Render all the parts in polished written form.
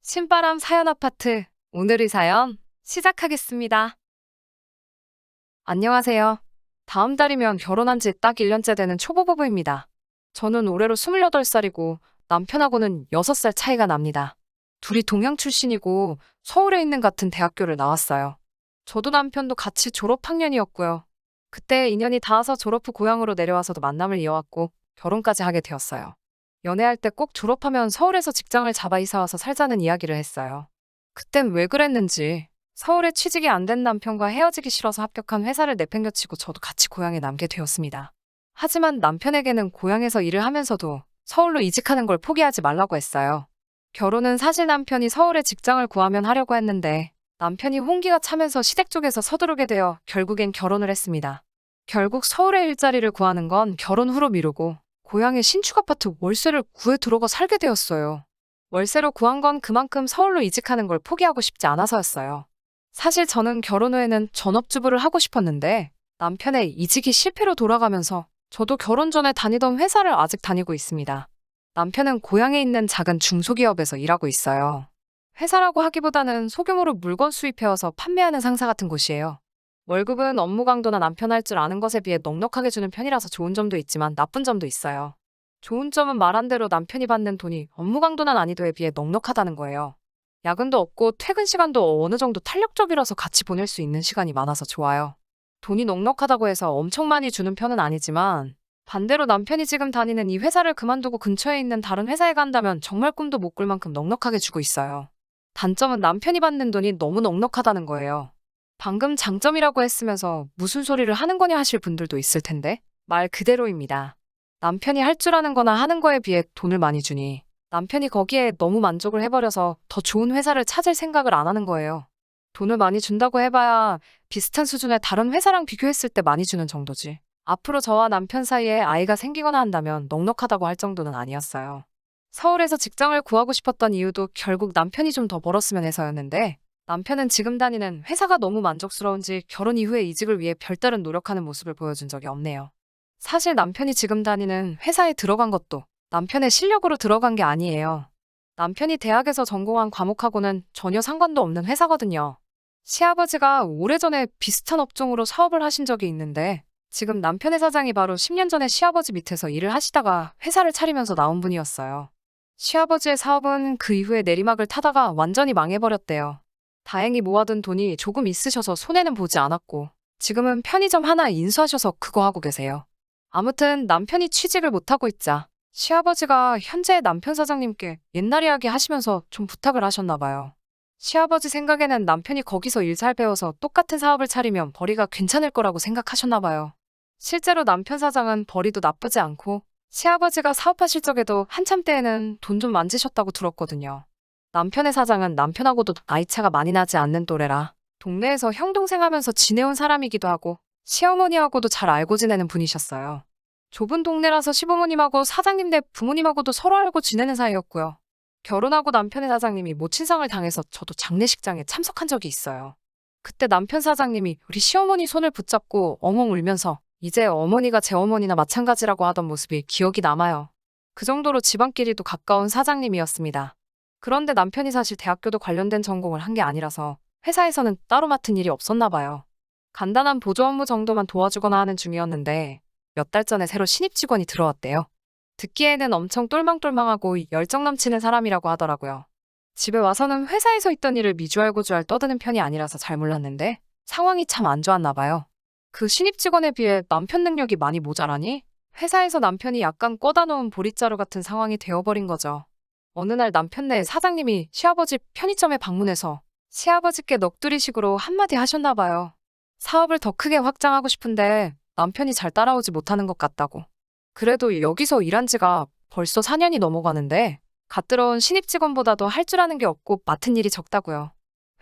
신바람 사연 아파트. 오늘의 사연 시작하겠습니다. 안녕하세요. 다음 달이면 결혼한 지 딱 1년째 되는 초보부부입니다. 저는 올해로 28살이고 남편하고는 6살 차이가 납니다. 둘이 동양 출신이고 서울에 있는 같은 대학교를 나왔어요. 저도 남편도 같이 졸업 학년이었고요. 그때 인연이 닿아서 졸업 후 고향으로 내려와서도 만남을 이어왔고 결혼까지 하게 되었어요. 연애할 때 꼭 졸업하면 서울에서 직장을 잡아 이사 와서 살자는 이야기를 했어요. 그땐 왜 그랬는지 서울에 취직이 안 된 남편과 헤어지기 싫어서 합격한 회사를 내팽겨치고 저도 같이 고향에 남게 되었습니다. 하지만 남편에게는 고향에서 일을 하면서도 서울로 이직하는 걸 포기하지 말라고 했어요. 결혼은 사실 남편이 서울에 직장을 구하면 하려고 했는데 남편이 홍기가 차면서 시댁 쪽에서 서두르게 되어 결국엔 결혼을 했습니다. 결국 서울에 일자리를 구하는 건 결혼 후로 미루고 고향의 신축 아파트 월세를 구해 들어가 살게 되었어요. 월세로 구한 건 그만큼 서울로 이직하는 걸 포기하고 싶지 않아서였어요. 사실 저는 결혼 후에는 전업주부를 하고 싶었는데 남편의 이직이 실패로 돌아가면서 저도 결혼 전에 다니던 회사를 아직 다니고 있습니다. 남편은 고향에 있는 작은 중소기업에서 일하고 있어요. 회사라고 하기보다는 소규모로 물건 수입해와서 판매하는 상사 같은 곳이에요. 월급은 업무 강도나 남편 할 줄 아는 것에 비해 넉넉하게 주는 편이라서 좋은 점도 있지만 나쁜 점도 있어요. 좋은 점은 말한 대로 남편이 받는 돈이 업무 강도나 난이도에 비해 넉넉하다는 거예요. 야근도 없고 퇴근 시간도 어느 정도 탄력적이라서 같이 보낼 수 있는 시간이 많아서 좋아요. 돈이 넉넉하다고 해서 엄청 많이 주는 편은 아니지만 반대로 남편이 지금 다니는 이 회사를 그만두고 근처에 있는 다른 회사에 간다면 정말 꿈도 못 꿀 만큼 넉넉하게 주고 있어요. 단점은 남편이 받는 돈이 너무 넉넉하다는 거예요. 방금 장점이라고 했으면서 무슨 소리를 하는 거냐 하실 분들도 있을 텐데 말 그대로입니다. 남편이 할 줄 아는 거나 하는 거에 비해 돈을 많이 주니 남편이 거기에 너무 만족을 해버려서 더 좋은 회사를 찾을 생각을 안 하는 거예요. 돈을 많이 준다고 해봐야 비슷한 수준의 다른 회사랑 비교했을 때 많이 주는 정도지. 앞으로 저와 남편 사이에 아이가 생기거나 한다면 넉넉하다고 할 정도는 아니었어요. 서울에서 직장을 구하고 싶었던 이유도 결국 남편이 좀 더 벌었으면 해서였는데 남편은 지금 다니는 회사가 너무 만족스러운지 결혼 이후에 이직을 위해 별다른 노력하는 모습을 보여준 적이 없네요. 사실 남편이 지금 다니는 회사에 들어간 것도 남편의 실력으로 들어간 게 아니에요. 남편이 대학에서 전공한 과목하고는 전혀 상관도 없는 회사거든요. 시아버지가 오래전에 비슷한 업종으로 사업을 하신 적이 있는데 지금 남편의 사장이 바로 10년 전에 시아버지 밑에서 일을 하시다가 회사를 차리면서 나온 분이었어요. 시아버지의 사업은 그 이후에 내리막을 타다가 완전히 망해버렸대요. 다행히 모아둔 돈이 조금 있으셔서 손해는 보지 않았고 지금은 편의점 하나 인수하셔서 그거 하고 계세요. 아무튼 남편이 취직을 못하고 있자 시아버지가 현재 남편 사장님께 옛날 이야기 하시면서 좀 부탁을 하셨나 봐요. 시아버지 생각에는 남편이 거기서 일 잘 배워서 똑같은 사업을 차리면 벌이가 괜찮을 거라고 생각하셨나 봐요. 실제로 남편 사장은 벌이도 나쁘지 않고 시아버지가 사업하실 적에도 한참 때에는 돈 좀 만지셨다고 들었거든요. 남편의 사장은 남편하고도 나이차가 많이 나지 않는 또래라 동네에서 형 동생 하면서 지내온 사람이기도 하고 시어머니하고도 잘 알고 지내는 분이셨어요. 좁은 동네라서 시부모님하고 사장님 네 부모님하고도 서로 알고 지내는 사이였고요. 결혼하고 남편의 사장님이 모친상을 당해서 저도 장례식장에 참석한 적이 있어요. 그때 남편 사장님이 우리 시어머니 손을 붙잡고 엉엉 울면서 이제 어머니가 제 어머니나 마찬가지라고 하던 모습이 기억이 남아요. 그 정도로 집안끼리도 가까운 사장님이었습니다. 그런데 남편이 사실 대학교도 관련된 전공을 한 게 아니라서 회사에서는 따로 맡은 일이 없었나 봐요. 간단한 보조 업무 정도만 도와주거나 하는 중이었는데 몇 달 전에 새로 신입 직원이 들어왔대요. 듣기에는 엄청 똘망똘망하고 열정 넘치는 사람이라고 하더라고요. 집에 와서는 회사에서 있던 일을 미주알고주알 떠드는 편이 아니라서 잘 몰랐는데 상황이 참 안 좋았나 봐요. 그 신입 직원에 비해 남편 능력이 많이 모자라니 회사에서 남편이 약간 꿔다 놓은 보릿자루 같은 상황이 되어버린 거죠. 어느 날 남편네 사장님이 시아버지 편의점에 방문해서 시아버지께 넋두리식으로 한마디 하셨나 봐요. 사업을 더 크게 확장하고 싶은데 남편이 잘 따라오지 못하는 것 같다고. 그래도 여기서 일한 지가 벌써 4년이 넘어가는데 갓 들어온 신입 직원보다도 할 줄 아는 게 없고 맡은 일이 적다고요.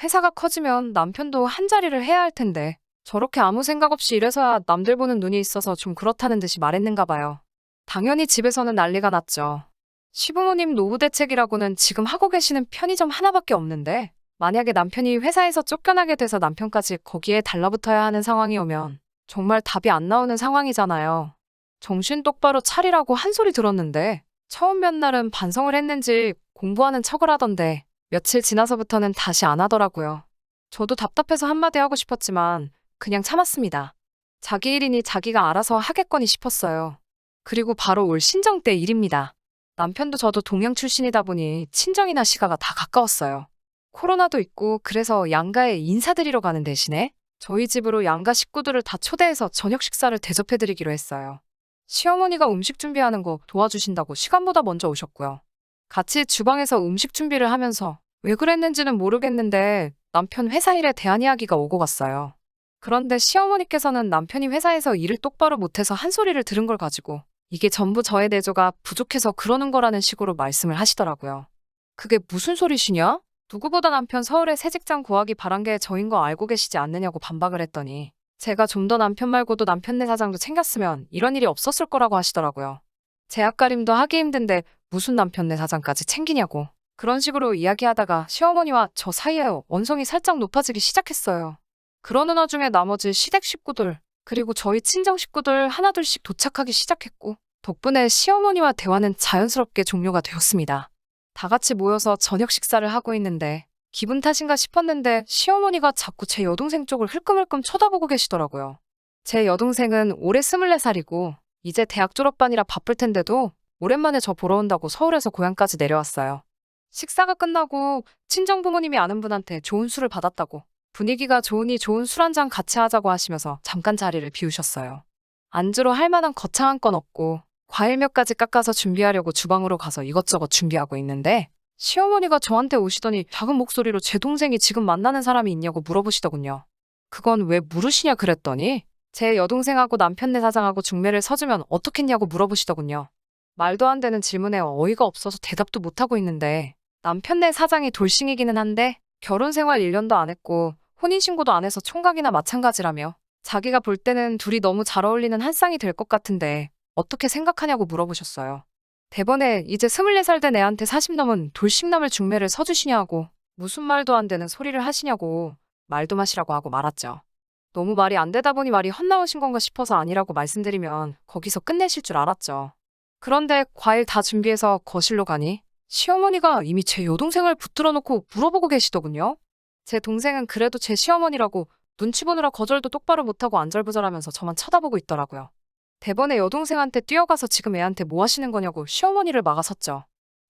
회사가 커지면 남편도 한 자리를 해야 할 텐데 저렇게 아무 생각 없이 일해서야 남들 보는 눈이 있어서 좀 그렇다는 듯이 말했는가 봐요. 당연히 집에서는 난리가 났죠. 시부모님 노후 대책이라고는 지금 하고 계시는 편의점 하나밖에 없는데 만약에 남편이 회사에서 쫓겨나게 돼서 남편까지 거기에 달라붙어야 하는 상황이 오면 정말 답이 안 나오는 상황이잖아요. 정신 똑바로 차리라고 한 소리 들었는데 처음 몇 날은 반성을 했는지 공부하는 척을 하던데 며칠 지나서부터는 다시 안 하더라고요. 저도 답답해서 한마디 하고 싶었지만 그냥 참았습니다. 자기 일이니 자기가 알아서 하겠거니 싶었어요. 그리고 바로 올 신정 때 일입니다. 남편도 저도 동양 출신이다 보니 친정이나 시가가 다 가까웠어요. 코로나도 있고 그래서 양가에 인사드리러 가는 대신에 저희 집으로 양가 식구들을 다 초대해서 저녁 식사를 대접해드리기로 했어요. 시어머니가 음식 준비하는 거 도와주신다고 시간보다 먼저 오셨고요. 같이 주방에서 음식 준비를 하면서 왜 그랬는지는 모르겠는데 남편 회사 일에 대한 이야기가 오고 갔어요. 그런데 시어머니께서는 남편이 회사에서 일을 똑바로 못해서 한 소리를 들은 걸 가지고 이게 전부 저의 내조가 부족해서 그러는 거라는 식으로 말씀을 하시더라고요. 그게 무슨 소리시냐? 누구보다 남편 서울에 새 직장 구하기 바란 게 저인 거 알고 계시지 않느냐고 반박을 했더니 제가 좀 더 남편 말고도 남편네 사장도 챙겼으면 이런 일이 없었을 거라고 하시더라고요. 제 앞가림도 하기 힘든데 무슨 남편네 사장까지 챙기냐고 그런 식으로 이야기하다가 시어머니와 저 사이에 언성이 살짝 높아지기 시작했어요. 그러는 와중에 나머지 시댁 식구들 그리고 저희 친정 식구들 하나둘씩 도착하기 시작했고 덕분에 시어머니와 대화는 자연스럽게 종료가 되었습니다. 다 같이 모여서 저녁 식사를 하고 있는데 기분 탓인가 싶었는데 시어머니가 자꾸 제 여동생 쪽을 흘끔흘끔 쳐다보고 계시더라고요. 제 여동생은 올해 24살이고 이제 대학 졸업반이라 바쁠 텐데도 오랜만에 저 보러 온다고 서울에서 고향까지 내려왔어요. 식사가 끝나고 친정 부모님이 아는 분한테 좋은 술을 받았다고 분위기가 좋으니 좋은 술 한 잔 같이 하자고 하시면서 잠깐 자리를 비우셨어요. 안주로 할 만한 거창한 건 없고 과일 몇 가지 깎아서 준비하려고 주방으로 가서 이것저것 준비하고 있는데 시어머니가 저한테 오시더니 작은 목소리로 제 동생이 지금 만나는 사람이 있냐고 물어보시더군요. 그건 왜 물으시냐 그랬더니 제 여동생하고 남편네 사장하고 중매를 서주면 어떻겠냐고 물어보시더군요. 말도 안 되는 질문에 어이가 없어서 대답도 못하고 있는데 남편네 사장이 돌싱이기는 한데 결혼 생활 1년도 안 했고 혼인신고도 안 해서 총각이나 마찬가지라며 자기가 볼 때는 둘이 너무 잘 어울리는 한 쌍이 될 것 같은데 어떻게 생각하냐고 물어보셨어요. 대번에 이제 24살 된 애한테 40 넘은 돌싱남을 중매를 서주시냐고 무슨 말도 안 되는 소리를 하시냐고 말도 마시라고 하고 말았죠. 너무 말이 안 되다 보니 말이 헛나오신 건가 싶어서 아니라고 말씀드리면 거기서 끝내실 줄 알았죠. 그런데 과일 다 준비해서 거실로 가니 시어머니가 이미 제 여동생을 붙들어 놓고 물어보고 계시더군요. 제 동생은 그래도 제 시어머니라고 눈치 보느라 거절도 똑바로 못하고 안절부절하면서 저만 쳐다보고 있더라고요. 대번에 여동생한테 뛰어가서 지금 애한테 뭐 하시는 거냐고 시어머니를 막아섰죠.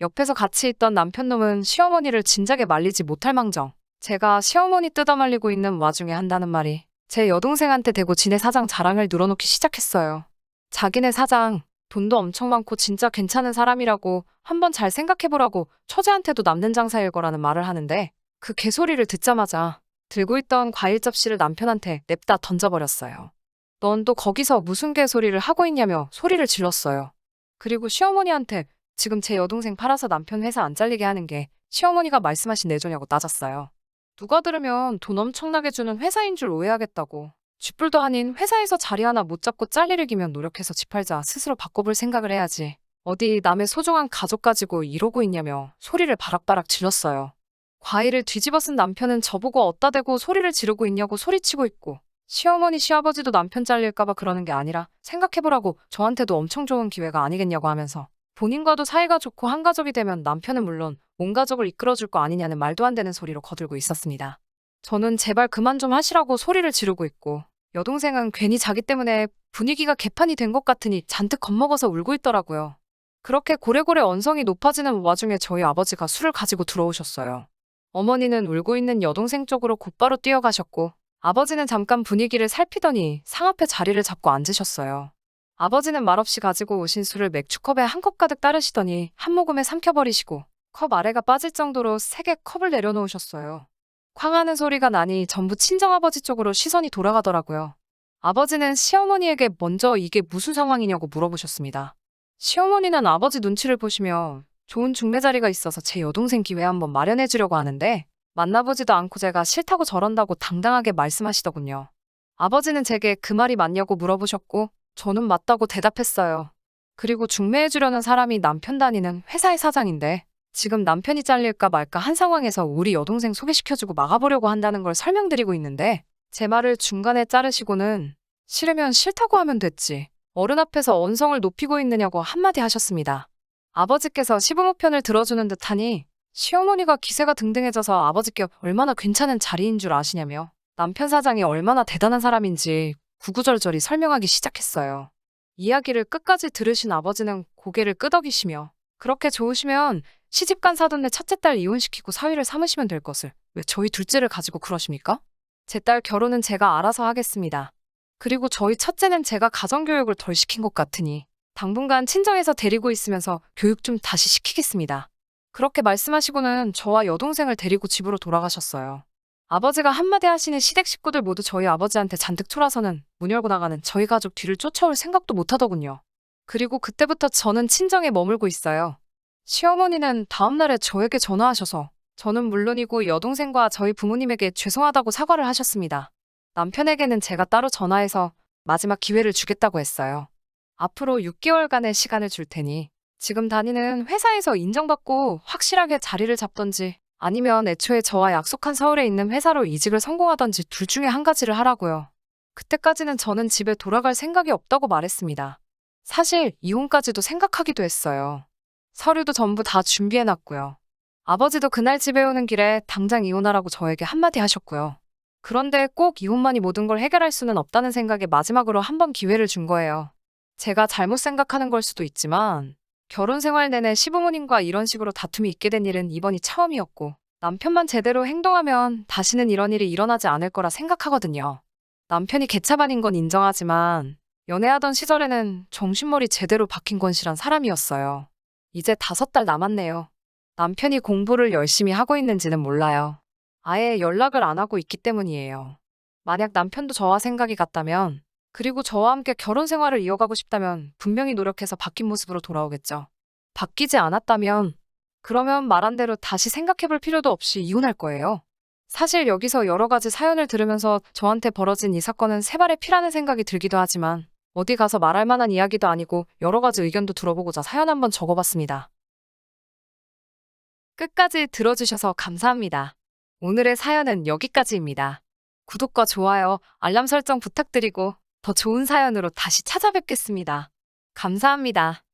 옆에서 같이 있던 남편놈은 시어머니를 진작에 말리지 못할 망정 제가 시어머니 뜯어말리고 있는 와중에 한다는 말이 제 여동생한테 대고 지네 사장 자랑을 늘어놓기 시작했어요. 자기네 사장 돈도 엄청 많고 진짜 괜찮은 사람이라고 한번 잘 생각해보라고 처제한테도 남는 장사일 거라는 말을 하는데 그 개소리를 듣자마자 들고 있던 과일 접시를 남편한테 냅다 던져버렸어요. 넌 또 거기서 무슨 개소리를 하고 있냐며 소리를 질렀어요. 그리고 시어머니한테 지금 제 여동생 팔아서 남편 회사 안 잘리게 하는 게 시어머니가 말씀하신 내조냐고 따졌어요. 누가 들으면 돈 엄청나게 주는 회사인 줄 오해하겠다고 쥐뿔도 아닌 회사에서 자리 하나 못 잡고 잘리를 기면 노력해서 집 팔자 스스로 바꿔볼 생각을 해야지. 어디 남의 소중한 가족 가지고 이러고 있냐며 소리를 바락바락 질렀어요. 과일을 뒤집어 쓴 남편은 저보고 어디다 대고 소리를 지르고 있냐고 소리치고 있고 시어머니 시아버지도 남편 잘릴까봐 그러는 게 아니라 생각해보라고 저한테도 엄청 좋은 기회가 아니겠냐고 하면서 본인과도 사이가 좋고 한 가족이 되면 남편은 물론 온 가족을 이끌어줄 거 아니냐는 말도 안 되는 소리로 거들고 있었습니다. 저는 제발 그만 좀 하시라고 소리를 지르고 있고 여동생은 괜히 자기 때문에 분위기가 개판이 된 것 같으니 잔뜩 겁먹어서 울고 있더라고요. 그렇게 고래고래 언성이 높아지는 와중에 저희 아버지가 술을 가지고 들어오셨어요. 어머니는 울고 있는 여동생 쪽으로 곧바로 뛰어가셨고 아버지는 잠깐 분위기를 살피더니 상 앞에 자리를 잡고 앉으셨어요. 아버지는 말없이 가지고 오신 술을 맥주컵에 한 컵 가득 따르시더니 한 모금에 삼켜버리시고 컵 아래가 빠질 정도로 세게 컵을 내려놓으셨어요. 쾅하는 소리가 나니 전부 친정아버지 쪽으로 시선이 돌아가더라고요. 아버지는 시어머니에게 먼저 이게 무슨 상황이냐고 물어보셨습니다. 시어머니는 아버지 눈치를 보시며 좋은 중매 자리가 있어서 제 여동생 기회 한번 마련해 주려고 하는데 만나보지도 않고 제가 싫다고 저런다고 당당하게 말씀하시더군요. 아버지는 제게 그 말이 맞냐고 물어보셨고 저는 맞다고 대답했어요. 그리고 중매해 주려는 사람이 남편 다니는 회사의 사장인데 지금 남편이 잘릴까 말까 한 상황에서 우리 여동생 소개시켜주고 막아보려고 한다는 걸 설명드리고 있는데 제 말을 중간에 자르시고는 싫으면 싫다고 하면 됐지. 어른 앞에서 언성을 높이고 있느냐고 한마디 하셨습니다. 아버지께서 시부모 편을 들어주는 듯하니 시어머니가 기세가 등등해져서 아버지께 얼마나 괜찮은 자리인 줄 아시냐며 남편 사장이 얼마나 대단한 사람인지 구구절절히 설명하기 시작했어요. 이야기를 끝까지 들으신 아버지는 고개를 끄덕이시며 그렇게 좋으시면 시집간 사돈네 첫째 딸 이혼시키고 사위를 삼으시면 될 것을 왜 저희 둘째를 가지고 그러십니까? 제 딸 결혼은 제가 알아서 하겠습니다. 그리고 저희 첫째는 제가 가정교육을 덜 시킨 것 같으니 당분간 친정에서 데리고 있으면서 교육 좀 다시 시키겠습니다. 그렇게 말씀하시고는 저와 여동생을 데리고 집으로 돌아가셨어요. 아버지가 한마디 하시는 시댁 식구들 모두 저희 아버지한테 잔뜩 초라서는 문 열고 나가는 저희 가족 뒤를 쫓아올 생각도 못 하더군요. 그리고 그때부터 저는 친정에 머물고 있어요. 시어머니는 다음날에 저에게 전화하셔서 저는 물론이고 여동생과 저희 부모님에게 죄송하다고 사과를 하셨습니다. 남편에게는 제가 따로 전화해서 마지막 기회를 주겠다고 했어요. 앞으로 6개월간의 시간을 줄 테니 지금 다니는 회사에서 인정받고 확실하게 자리를 잡던지 아니면 애초에 저와 약속한 서울에 있는 회사로 이직을 성공하던지 둘 중에 한 가지를 하라고요. 그때까지는 저는 집에 돌아갈 생각이 없다고 말했습니다. 사실 이혼까지도 생각하기도 했어요. 서류도 전부 다 준비해놨고요. 아버지도 그날 집에 오는 길에 당장 이혼하라고 저에게 한마디 하셨고요. 그런데 꼭 이혼만이 모든 걸 해결할 수는 없다는 생각에 마지막으로 한 번 기회를 준 거예요. 제가 잘못 생각하는 걸 수도 있지만 결혼 생활 내내 시부모님과 이런 식으로 다툼이 있게 된 일은 이번이 처음이었고 남편만 제대로 행동하면 다시는 이런 일이 일어나지 않을 거라 생각하거든요. 남편이 개차반인 건 인정하지만 연애하던 시절에는 정신머리 제대로 박힌 건실한 사람이었어요. 이제 5달 남았네요. 남편이 공부를 열심히 하고 있는지는 몰라요. 아예 연락을 안 하고 있기 때문이에요. 만약 남편도 저와 생각이 같다면 그리고 저와 함께 결혼 생활을 이어가고 싶다면 분명히 노력해서 바뀐 모습으로 돌아오겠죠. 바뀌지 않았다면 그러면 말한 대로 다시 생각해볼 필요도 없이 이혼할 거예요. 사실 여기서 여러 가지 사연을 들으면서 저한테 벌어진 이 사건은 새발의 피라는 생각이 들기도 하지만 어디 가서 말할 만한 이야기도 아니고 여러 가지 의견도 들어보고자 사연 한번 적어봤습니다. 끝까지 들어주셔서 감사합니다. 오늘의 사연은 여기까지입니다. 구독과 좋아요, 알람 설정 부탁드리고 더 좋은 사연으로 다시 찾아뵙겠습니다. 감사합니다.